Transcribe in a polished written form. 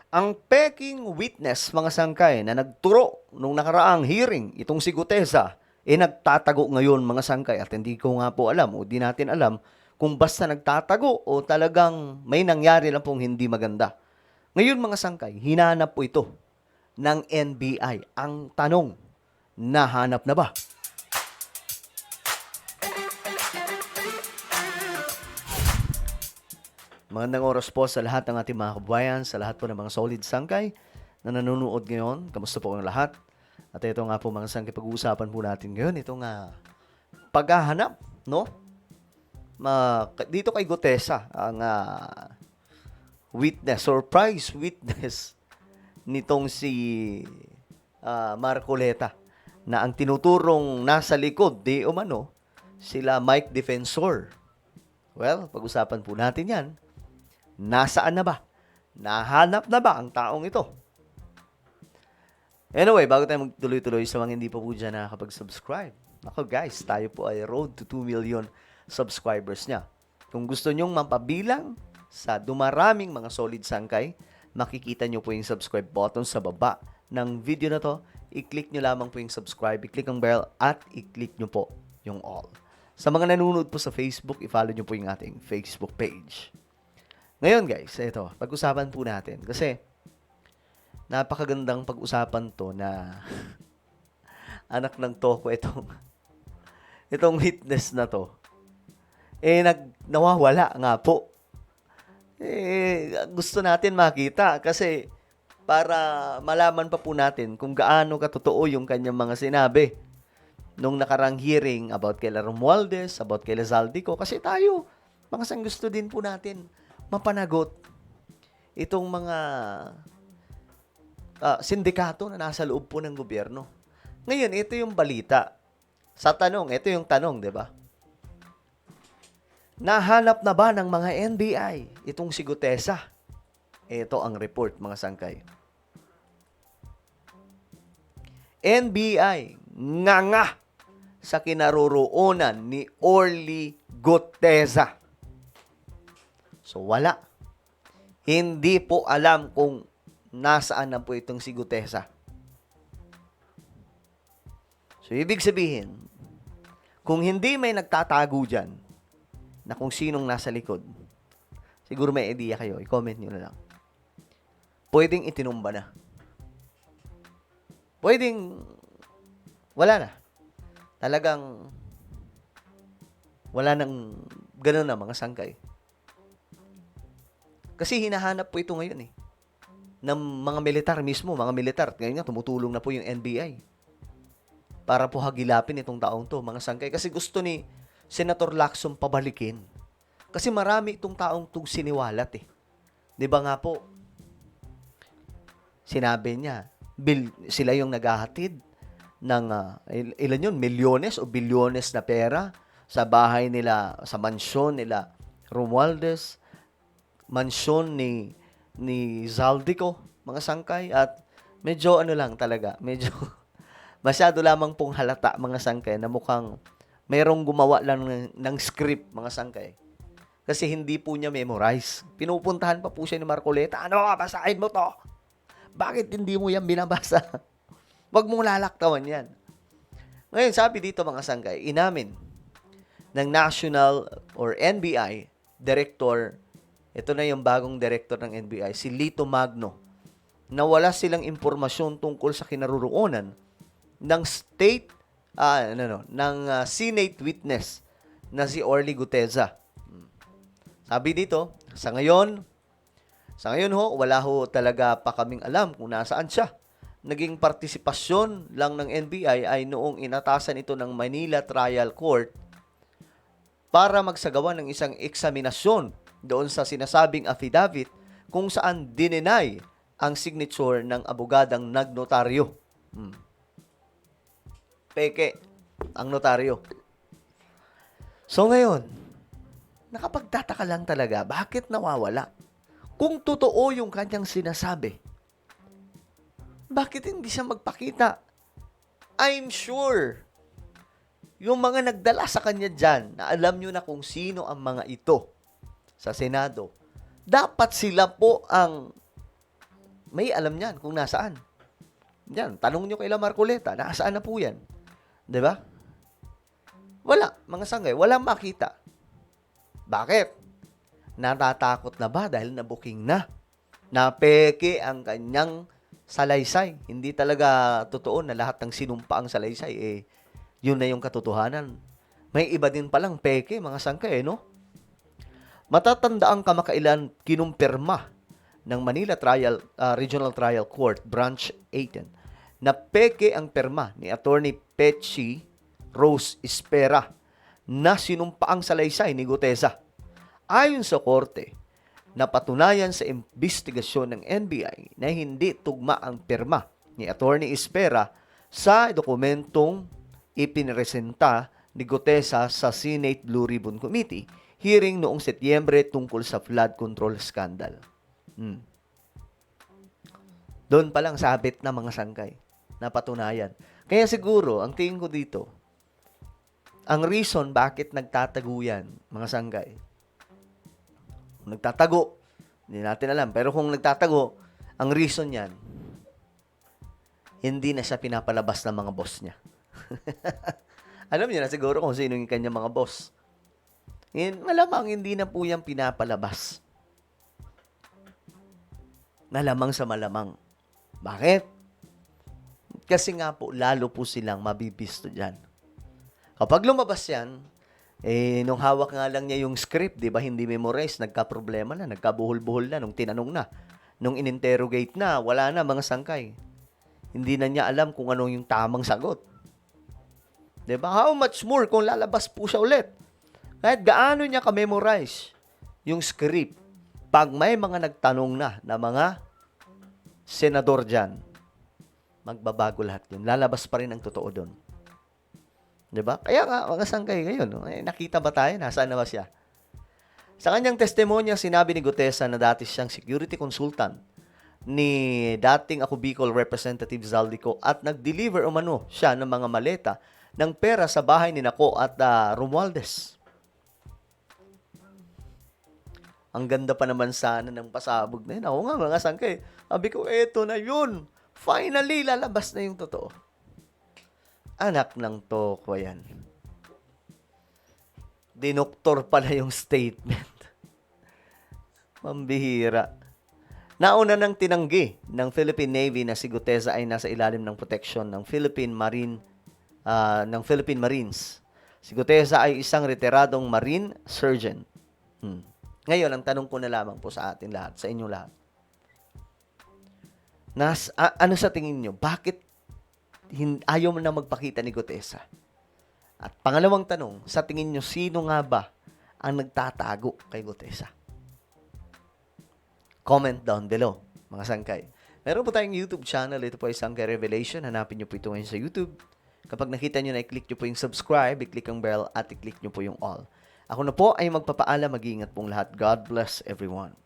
Ang peking witness, mga sangkay, na nagturo nung nakaraang hearing, itong si Gutesa, nagtatago ngayon, mga sangkay. At hindi ko nga po alam o di natin alam kung basta nagtatago o talagang may nangyari lang pong hindi maganda. Ngayon, mga sangkay, hinanap po ito ng NBI. Ang tanong, nahanap na ba? Magandang oras po sa lahat ng ating mga kababayan, sa lahat po ng mga solid sangkay na nanonood ngayon. Kamusta po ang lahat? At ito nga po mga sangkay, pag-uusapan po natin ngayon. Ito nga, paghahanap, no? Dito kay Gutesa, ang witness, surprise witness nitong si Marcoleta na ang tinuturong nasa likod, di umano, sila Mike Defensor. Well, pag-usapan po natin yan. Nasaan na ba? Nahanap na ba ang taong ito? Anyway, bago tayo magtuloy-tuloy sa mga hindi pa po dyan nakakapag-subscribe. Ako guys, tayo po ay road to 2 million subscribers niya. Kung gusto nyong mapabilang sa dumaraming mga solid sangkay, makikita nyo po yung subscribe button sa baba ng video na to. I-click nyo lamang po yung subscribe, i-click ang bell, at i-click nyo po yung all. Sa mga nanonood po sa Facebook, i-follow nyo po yung ating Facebook page. Ngayon guys, ito, pag-usapan po natin. Kasi, napakagandang pag-usapan to na anak ng toko itong witness na to. Nawawala nga po. Gusto natin makita kasi para malaman pa po natin kung gaano katotoo yung kanyang mga sinabi nung nakarang hearing about kay Romualdez, about kay Zaldico. Kasi tayo, mga sang gusto din po natin mapanagot itong mga sindikato na nasa loob po ng gobyerno. Ngayon, ito yung balita. Sa tanong, ito yung tanong, di ba? Nahanap na ba ng mga NBI itong si Gutesa? Ito ang report, mga sangkay. NBI nga sa kinaroroonan ni Orly Gutesa. So, wala. Hindi po alam kung nasaan na po itong si Gutesa. So, ibig sabihin, kung hindi may nagtatago dyan na kung sinong nasa likod, siguro may idea kayo, i-comment nyo na lang. Pwedeng itinumba na. Pwedeng wala na. Talagang wala nang ganun na mga sangkay. Kasi hinahanap po ito ngayon ng mga militar mismo, mga militar. Ngayon nga, tumutulong na po yung NBI para po hagilapin itong taong to, mga sangkay. Kasi gusto ni Senator Lacson pabalikin. Kasi marami itong taong itong siniwalat Di ba nga po, sinabi niya, sila yung naghahatid ng, ilan yun, milyones o bilyones na pera sa bahay nila, sa mansyon nila Romualdez, mansyon ni Zaldico, mga sangkay, at medyo lang talaga, medyo masyado lamang pong halata, mga sangkay, na mukhang mayroong gumawa lang ng script, mga sangkay. Kasi hindi po niya memorize. Pinupuntahan pa po siya ni Marcoleta. Ano, basahin mo to. Bakit hindi mo yan binabasa? Wag mong lalaktawan yan. Ngayon, sabi dito, mga sangkay, inamin ng National or NBI Director, ito na yung bagong director ng NBI, si Lito Magno, na wala silang impormasyon tungkol sa kinaroroonan ng Senate witness na si Orly Gutesa. Sabi dito, sa ngayon wala ho talaga pa kaming alam kung nasaan siya. Naging partisipasyon lang ng NBI ay noong inatasan ito ng Manila Trial Court para magsagawa ng isang eksaminasyon doon sa sinasabing affidavit kung saan dininay ang signature ng abogadang nagnotaryo. Peke ang notaryo. So ngayon, nakapagtataka lang talaga, bakit nawawala? Kung totoo yung kanyang sinasabi, bakit hindi siya magpakita? I'm sure yung mga nagdala sa kanya dyan, na alam nyo na kung sino ang mga ito sa Senado, dapat sila po ang May alam niyan kung nasaan. Yan, tanong nyo kay La Marcoleta, nasaan na po yan? 'Di ba? Wala, mga sanggay, walang makita. Bakit? Natatakot na ba dahil nabuking na? Napeke ang kanyang salaysay. Hindi talaga totoo na lahat ng sinumpa ang salaysay, yun na yung katotohanan. May iba din palang peke, mga sangkay, no? Matatandaan kamakailan kinumpirma ng Manila Regional Trial Court, Branch 18, na peke ang perma ni Attorney Pechi Rose Espera na sinumpaang salaysay ni Gutesa. Ayon sa korte, napatunayan sa investigasyon ng NBI na hindi tugma ang pirma ni Attorney Espera sa dokumentong ipinresenta ni Gutesa sa Senate Blue Ribbon Committee hearing noong Setyembre tungkol sa flood control scandal. Doon pa lang sabit na mga sangkay. Napatunayan. Kaya siguro, ang tingin ko dito, ang reason bakit nagtatago yan, mga sanggay. Kung nagtatago, hindi natin alam. Pero kung nagtatago, ang reason yan, hindi na siya pinapalabas ng mga boss niya. Alam niyo na siguro kung sino yung kanyang mga boss. Malamang hindi na po yan pinapalabas. Malamang sa malamang. Bakit? Kasi nga po, lalo po silang mabibisto dyan. Kapag lumabas yan, nung hawak nga lang niya yung script, di ba, hindi memorize, nagka-problema na, nagkabuhol-buhol na, nung tinanong na, nung in-interrogate na, wala na mga sangkay. Hindi na niya alam kung ano yung tamang sagot. Di ba? How much more kung lalabas po siya ulit? Kahit gaano niya ka-memorize yung script, pag may mga nagtanong na mga senador dyan, magbabago lahat yun. Lalabas pa rin ang totoo doon. Diba? Kaya nga, mga sangkay ngayon, nakita ba tayo? Nasaan na ba siya? Sa kanyang testimonya, sinabi ni Gutesa na dati siyang security consultant ni dating ako Bicol Representative Zaldico at nag-deliver umano siya ng mga maleta ng pera sa bahay ni Nako at Romualdez. Ang ganda pa naman sana ng pasabog na yun. Ako nga, mga sangkay, sabi ko, eto na yun. Finally, lalabas na yung totoo. Anak ng toko yan. Dinoktor pala yung statement. Mambihira. Nauna nang tinanggi ng Philippine Navy na si Gutesa ay nasa ilalim ng proteksyon ng Philippine Marines. Si Gutesa ay isang retiradong Marine Surgeon. Ngayon, ang tanong ko na lamang po sa atin lahat, sa inyong lahat. Ano sa tingin nyo? Bakit ayaw mo na magpakita ni Gutesa? At pangalawang tanong, sa tingin nyo, sino nga ba ang nagtatago kay Gutesa? Comment down below, mga sangkay. Meron po tayong YouTube channel. Ito po ay Sangkay Revelation. Hanapin nyo po ito ngayon sa YouTube. Kapag nakita nyo na, i-click nyo po yung subscribe, i-click ang bell, at i-click nyo po yung all. Ako na po ay magpapaalam. Mag-iingat pong lahat. God bless everyone.